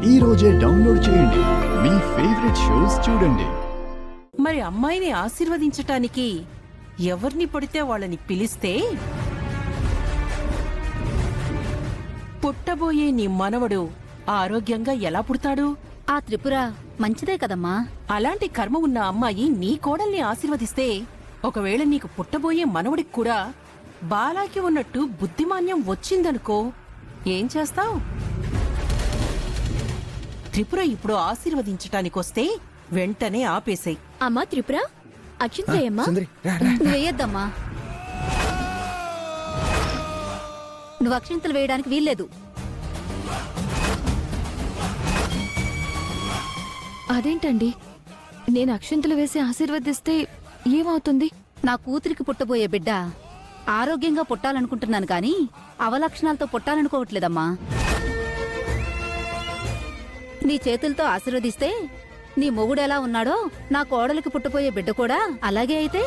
ఈ రోజే డౌన్లోడ్ చేయండి. మీ ఫేవరెట్ షోస్ చూడండి. మరి అమ్మాయిని ఆశీర్వదించటానికి ఎవరిని పడితే వాళ్ళని పిలిస్తే పుట్టబోయే నీ మనవడు ఆరోగ్యంగా ఎలా పుడతాడు? ఆ త్రిపుర మంచిదే కదమ్మా. అలాంటి కర్మ ఉన్న అమ్మాయి నీ కోడల్ని ఆశీర్వదిస్తే ఒకవేళ నీకు పుట్టబోయే మనవడికి కూడా బాలాకి ఉన్నట్టు బుద్ధిమాన్యం వచ్చిందనుకో, ఏం చేస్తావ్? త్రిపుర ఇప్పుడు ఆశీర్వదించటానికొస్తే వెంటనే ఆపేసేయ్. అమ్మా త్రిపుర, అక్షింతయ్యమ్మా. వేయొద్దమ్మా. నువ్వు అక్షింతలు వేయడానికి వీల్లేదు. అదేంటండి, నేను అక్షింతలు వేసి ఆశీర్వదిస్తే ఏమవుతుంది? నా కూతురికి పుట్టబోయే బిడ్డ ఆరోగ్యంగా పుట్టాలనుకుంటున్నాను కానీ అవలక్షణాలతో పుట్టాలనుకోవట్లేదమ్మా. నీ చేతులతో ఆశీర్వదిస్తే నీ మొగుడు ఎలా ఉన్నాడో నా కోడలికి పుట్టబోయే బిడ్డ కూడా అలాగే అయితే